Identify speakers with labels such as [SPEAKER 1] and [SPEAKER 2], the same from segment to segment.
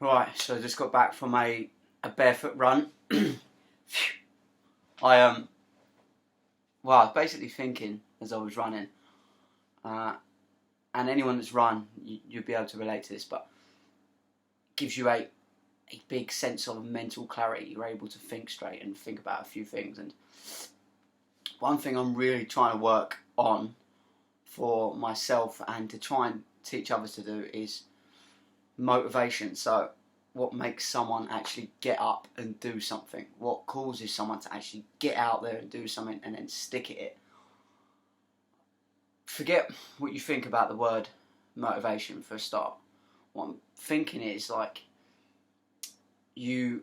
[SPEAKER 1] Right, so I just got back from a barefoot run. I was basically thinking as I was running, uh, and anyone that's run, you'll be able to relate to this, but it gives you a big sense of mental clarity. You're able to think straight and think about a few things. And one thing I'm really trying to work on for myself and to try and teach others to do is motivation. So what makes someone actually get up and do something? What causes someone to actually get out there and do something and then stick at it? Forget what you think about the word motivation for a start. What I'm thinking is like you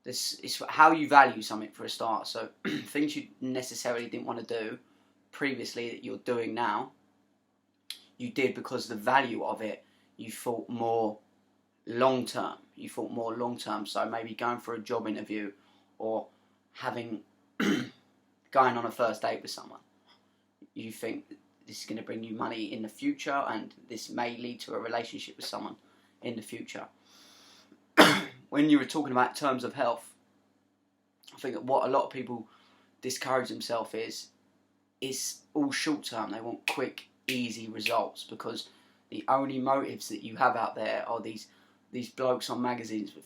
[SPEAKER 1] this it's how you value something for a start. So things you necessarily didn't want to do previously that you're doing now, you did because the value of it you thought more long term. So maybe going for a job interview or having going on a first date with someone. You think this is going to bring you money in the future and this may lead to a relationship with someone in the future. When you were talking about terms of health, I think that what a lot of people discourage themselves is all short term. They want quick, easy results because the only motives that you have out there are these blokes on magazines with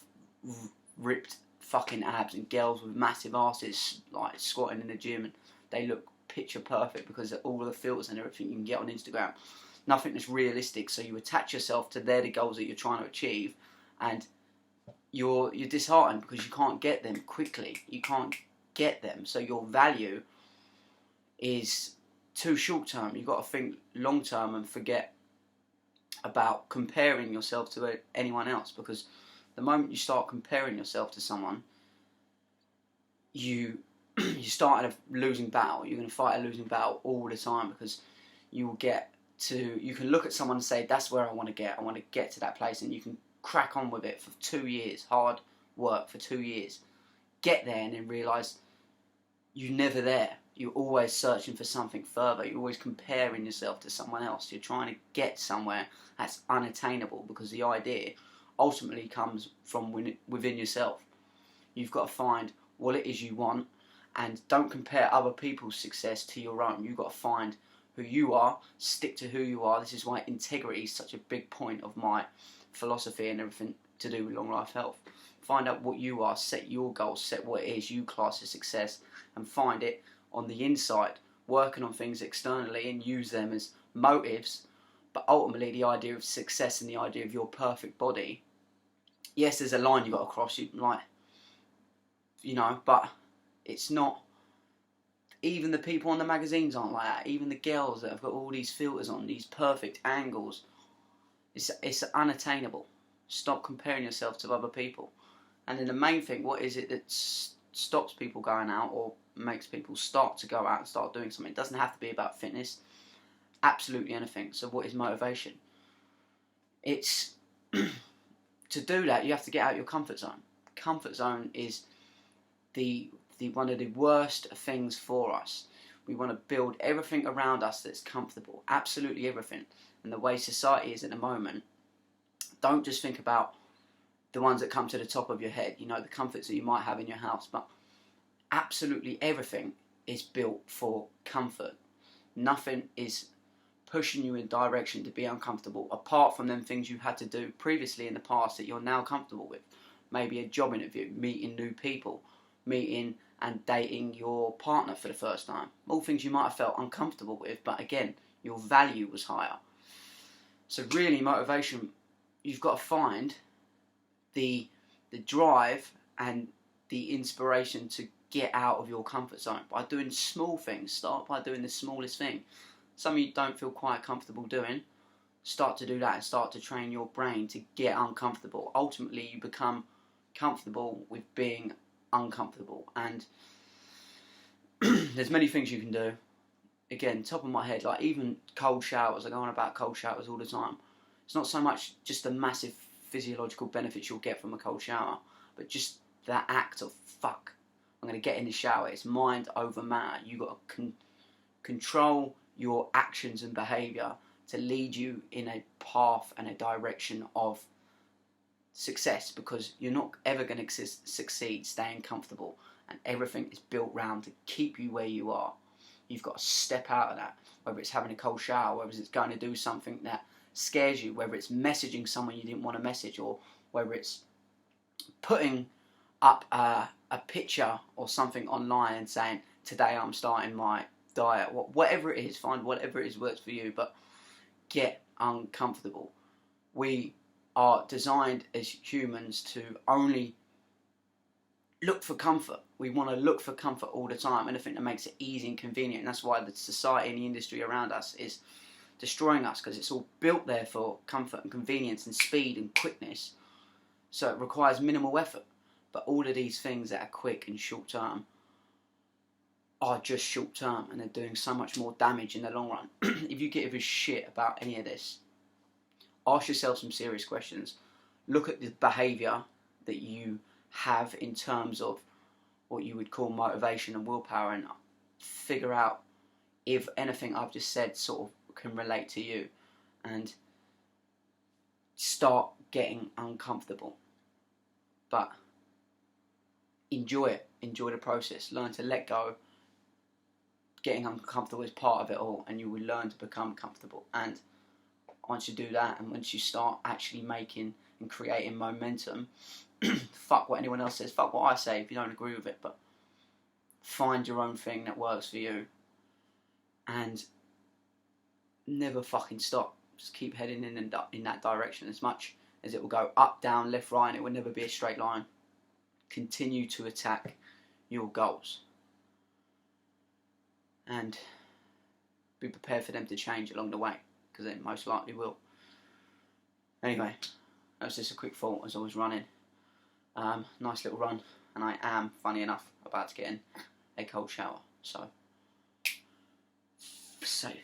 [SPEAKER 1] ripped fucking abs and girls with massive asses like squatting in the gym and they look picture perfect because of all the filters and everything you can get on Instagram. Nothing that's realistic, so you attach yourself to the goals that you're trying to achieve and you're disheartened because you can't get them quickly. You can't get them, so your value is too short term. You've got to think long term and forget about comparing yourself to anyone else, because the moment you start comparing yourself to someone, you start a losing battle. You're going to fight a losing battle all the time because you can look at someone and say, that's where I want to get to that place, and you can crack on with it for 2 years, hard work for 2 years, get there and then realise you're never there. You're always searching for something further. You're always comparing yourself to someone else. You're trying to get somewhere that's unattainable because the idea ultimately comes from within yourself. You've got to find what it is you want and don't compare other people's success to your own. You've got to find who you are, stick to who you are. This is why integrity is such a big point of my philosophy and everything to do with long life health. Find out what you are, set your goals, set what it is you class as success, and find it on the inside, working on things externally and use them as motives. But ultimately the idea of success and the idea of your perfect body, yes, there's a line you've got to cross, but it's not. Even the people on the magazines aren't like that. Even the girls that have got all these filters on, these perfect angles, it's unattainable. Stop comparing yourself to other people. And then the main thing, what is it that stops people going out or makes people start to go out and start doing something? It doesn't have to be about fitness. Absolutely anything. So what is motivation? It's to do that you have to get out of your comfort zone. Comfort zone is the one of the worst things for us. We want to build everything around us that's comfortable, absolutely everything. And the way society is at the moment, don't just think about the ones that come to the top of your head, the comforts that you might have in your house, but absolutely everything is built for comfort. Nothing is pushing you in a direction to be uncomfortable, apart from them things you had to do previously in the past that you're now comfortable with. Maybe a job interview, meeting new people, meeting and dating your partner for the first time. All things you might have felt uncomfortable with, but again, your value was higher. So really, motivation, you've got to find the drive and the inspiration to get out of your comfort zone by doing small things. Start by doing the smallest thing. Some of you don't feel quite comfortable doing. Start to do that and start to train your brain to get uncomfortable. Ultimately, you become comfortable with being uncomfortable, and there's many things you can do. Again, top of my head, like even cold showers. I go on about cold showers all the time. It's not so much just the massive physiological benefits you'll get from a cold shower, but just that act of fuck, I'm going to get in the shower. It's mind over matter. You got to control your actions and behaviour to lead you in a path and a direction of success, because you're not ever going to succeed staying comfortable, and everything is built around to keep you where you are. You've got to step out of that, whether it's having a cold shower, whether it's going to do something that scares you, whether it's messaging someone you didn't want to message, or whether it's putting up a picture or something online and saying, today I'm starting my diet. Whatever it is, find whatever it is works for you, but get uncomfortable. We are designed as humans to only look for comfort. We want to look for comfort all the time, anything that makes it easy and convenient, and that's why the society and the industry around us is destroying us, because it's all built there for comfort and convenience and speed and quickness, so it requires minimal effort. But all of these things that are quick and short term are just short term, and they're doing so much more damage in the long run. If you give a shit about any of this, ask yourself some serious questions. Look at the behaviour that you have in terms of what you would call motivation and willpower, and figure out if anything I've just said sort of can relate to you, and start getting uncomfortable. But enjoy it. Enjoy the process. Learn to let go. Getting uncomfortable is part of it all, and you will learn to become comfortable. And once you do that, and once you start actually making and creating momentum, fuck what anyone else says, fuck what I say if you don't agree with it, but find your own thing that works for you, and never fucking stop. Just keep heading in that direction. As much as it will go up, down, left, right, and it will never be a straight line. Continue to attack your goals, and be prepared for them to change along the way, because they most likely will. Anyway, that was just a quick thought as I was running. Nice little run, and I am, funny enough, about to get in a cold shower, so safe.